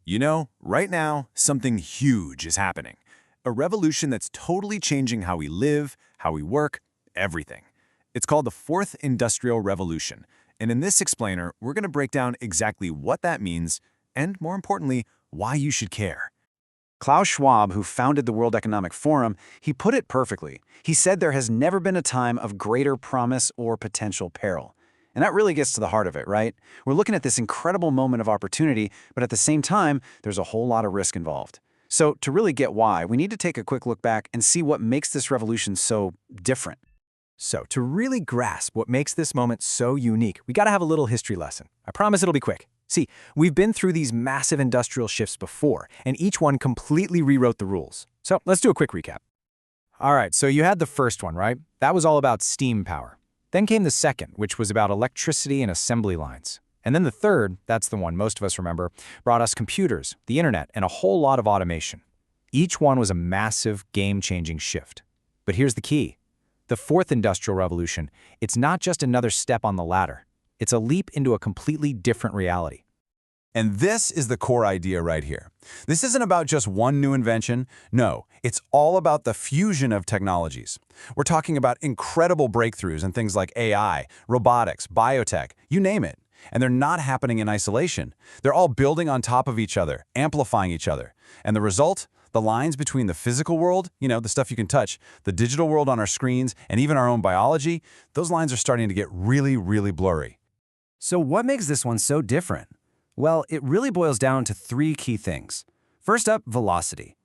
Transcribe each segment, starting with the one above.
You know, right now, something huge is happening. A revolution that's totally changing how we live, how we work, everything. It's called the Fourth Industrial Revolution, and in this explainer, we're going to break down exactly what that means and, more importantly, why you should care. Klaus Schwab, who founded the World Economic Forum, he put it perfectly. He said there has never been a time of greater promise or potential peril. And that really gets to the heart of it, right? We're looking at this incredible moment of opportunity, but at the same time, there's a whole lot of risk involved. So to really get why, we need to take a quick look back and see what makes this revolution so different. So, to really grasp what makes this moment so unique, we gotta have a little history lesson. I promise it'll be quick. See, we've been through these massive industrial shifts before, and each one completely rewrote the rules. So, let's do a quick recap. All right, so you had the first one, right? That was all about steam power. Then came the second, which was about electricity and assembly lines. And then the third, that's the one most of us remember, brought us computers, the internet, and a whole lot of automation. Each one was a massive, game-changing shift. But here's the key. The fourth industrial revolution, it's not just another step on the ladder. It's a leap into a completely different reality. And this is the core idea right here. This isn't about just one new invention. No, it's all about the fusion of technologies. We're talking about incredible breakthroughs in things like AI, robotics, biotech, you name it. And they're not happening in isolation. They're all building on top of each other, amplifying each other. And the result? The lines between the physical world, the stuff you can touch, the digital world on our screens, and even our own biology, those lines are starting to get really, really blurry. So what makes this one so different? Well, it really boils down to three key things. First up, velocity.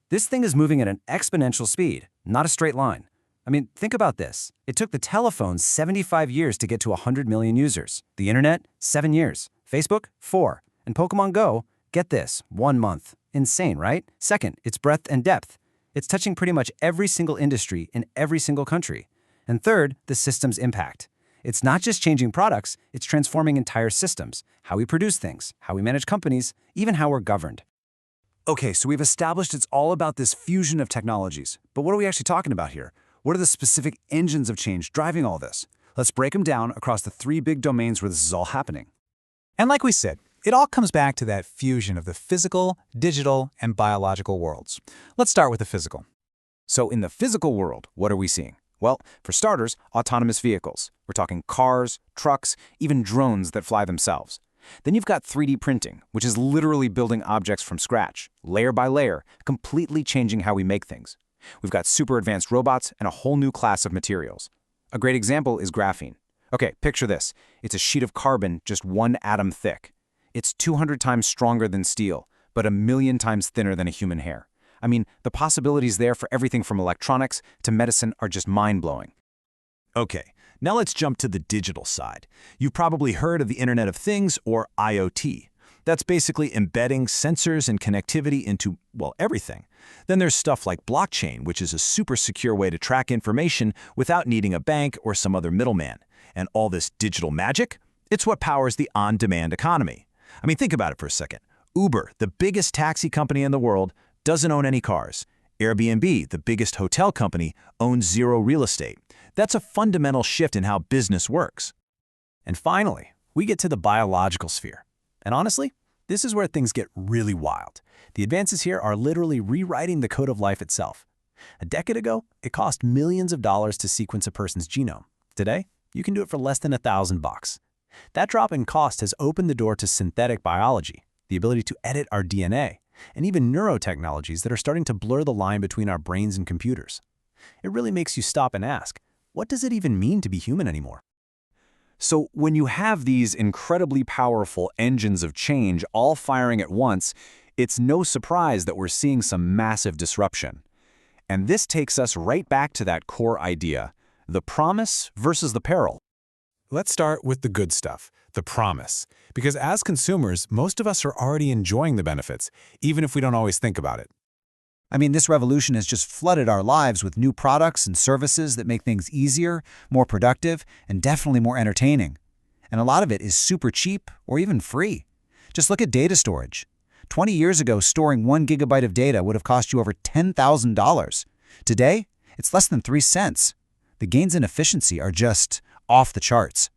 This thing is moving at an exponential speed, not a straight line. I mean, think about this. It took the telephone 75 years to get to 100 million users. The internet, 7 years. Facebook, 4. And Pokemon Go, get this, 1 month. Insane, right? Second, it's breadth and depth. It's touching pretty much every single industry in every single country. And third, the system's impact. It's not just changing products, it's transforming entire systems, how we produce things, how we manage companies, even how we're governed. Okay, so we've established it's all about this fusion of technologies. But what are we actually talking about here? What are the specific engines of change driving all this? Let's break them down across the three big domains where this is all happening. And like we said, it all comes back to that fusion of the physical, digital, and biological worlds. Let's start with the physical. So in the physical world, what are we seeing? Well, for starters, autonomous vehicles. We're talking cars, trucks, even drones that fly themselves. Then you've got 3D printing, which is literally building objects from scratch, layer by layer, completely changing how we make things. We've got super advanced robots and a whole new class of materials. A great example is graphene. Okay, picture this. It's a sheet of carbon just 1 atom thick. It's 200 times stronger than steel, but 1,000,000 times thinner than a human hair. I mean, the possibilities there for everything from electronics to medicine are just mind-blowing. Okay, now let's jump to the digital side. You've probably heard of the Internet of Things, or IoT. That's basically embedding sensors and connectivity into, well, everything. Then there's stuff like blockchain, which is a super secure way to track information without needing a bank or some other middleman. And all this digital magic? It's what powers the on-demand economy. I mean, think about it for a second. Uber, the biggest taxi company in the world, doesn't own any cars. Airbnb, the biggest hotel company, owns zero real estate. That's a fundamental shift in how business works. And finally, we get to the biological sphere. And honestly, this is where things get really wild. The advances here are literally rewriting the code of life itself. A decade ago, it cost millions of dollars to sequence a person's genome. Today, you can do it for less than $1,000. That drop in cost has opened the door to synthetic biology, the ability to edit our DNA, and even neurotechnologies that are starting to blur the line between our brains and computers. It really makes you stop and ask, what does it even mean to be human anymore? So when you have these incredibly powerful engines of change all firing at once, it's no surprise that we're seeing some massive disruption. And this takes us right back to that core idea, the promise versus the peril. Let's start with the good stuff, the promise. Because as consumers, most of us are already enjoying the benefits, even if we don't always think about it. I mean, this revolution has just flooded our lives with new products and services that make things easier, more productive, and definitely more entertaining. And a lot of it is super cheap or even free. Just look at data storage. 20 years ago, storing 1 gigabyte of data would have cost you over $10,000. Today, it's less than 3 cents. The gains in efficiency are just off the charts.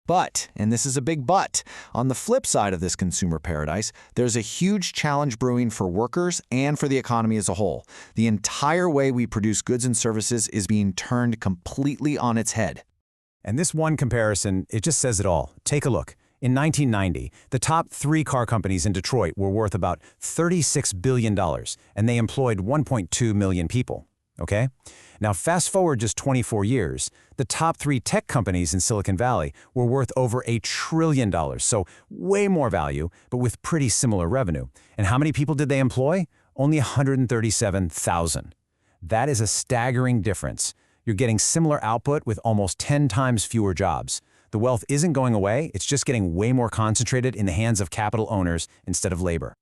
But, and this is a big but, on the flip side of this consumer paradise, there's a huge challenge brewing for workers and for the economy as a whole. The entire way we produce goods and services is being turned completely on its head. And this one comparison, it just says it all. Take a look. In 1990, the top 3 car companies in Detroit were worth about $36 billion, and they employed 1.2 million people. Okay? Now, fast forward just 24 years, the top 3 tech companies in Silicon Valley were worth over $1 trillion, so way more value, but with pretty similar revenue. And how many people did they employ? Only 137,000. That is a staggering difference. You're getting similar output with almost 10 times fewer jobs. The wealth isn't going away, it's just getting way more concentrated in the hands of capital owners instead of labor.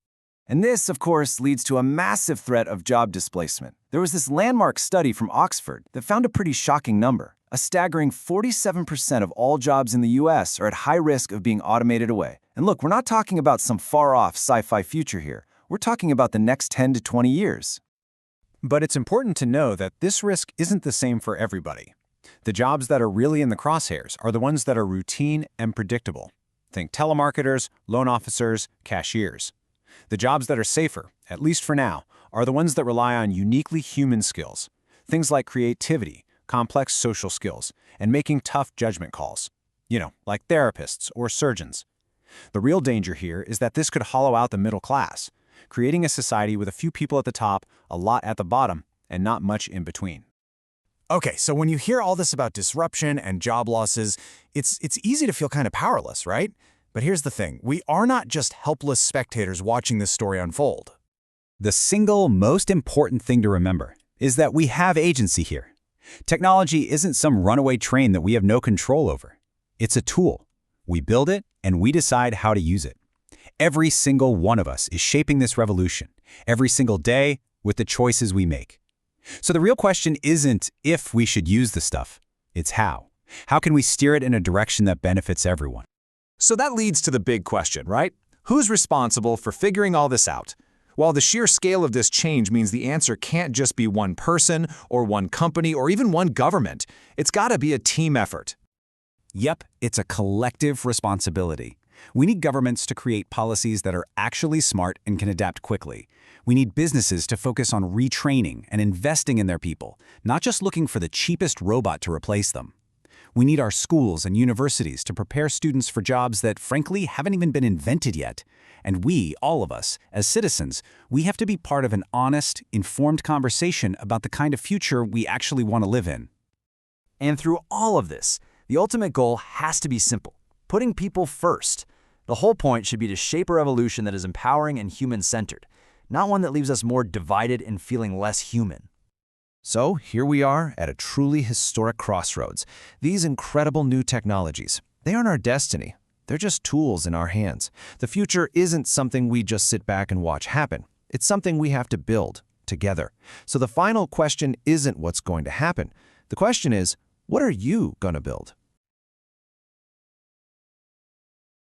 And this, of course, leads to a massive threat of job displacement. There was this landmark study from Oxford that found a pretty shocking number. A staggering 47% of all jobs in the US are at high risk of being automated away. And look, we're not talking about some far-off sci-fi future here. We're talking about the next 10 to 20 years. But it's important to know that this risk isn't the same for everybody. The jobs that are really in the crosshairs are the ones that are routine and predictable. Think telemarketers, loan officers, cashiers. The jobs that are safer, at least for now, are the ones that rely on uniquely human skills. Things like creativity, complex social skills, and making tough judgment calls. Like therapists or surgeons. The real danger here is that this could hollow out the middle class, creating a society with a few people at the top, a lot at the bottom, and not much in between. Okay, so when you hear all this about disruption and job losses, it's easy to feel kind of powerless, right? But here's the thing, we are not just helpless spectators watching this story unfold. The single most important thing to remember is that we have agency here. Technology isn't some runaway train that we have no control over. It's a tool. We build it, and we decide how to use it. Every single one of us is shaping this revolution, every single day, with the choices we make. So the real question isn't if we should use the stuff, it's how. How can we steer it in a direction that benefits everyone? So that leads to the big question, right? Who's responsible for figuring all this out? While the sheer scale of this change means the answer can't just be one person or one company or even one government, it's got to be a team effort. Yep, it's a collective responsibility. We need governments to create policies that are actually smart and can adapt quickly. We need businesses to focus on retraining and investing in their people, not just looking for the cheapest robot to replace them. We need our schools and universities to prepare students for jobs that, frankly, haven't even been invented yet. And we, all of us, as citizens, we have to be part of an honest, informed conversation about the kind of future we actually want to live in. And through all of this, the ultimate goal has to be simple: putting people first. The whole point should be to shape a revolution that is empowering and human-centered, not one that leaves us more divided and feeling less human. So here we are at a truly historic crossroads. These incredible new technologies, they aren't our destiny. They're just tools in our hands. The future isn't something we just sit back and watch happen. It's something we have to build together. So the final question isn't what's going to happen. The question is, what are you going to build?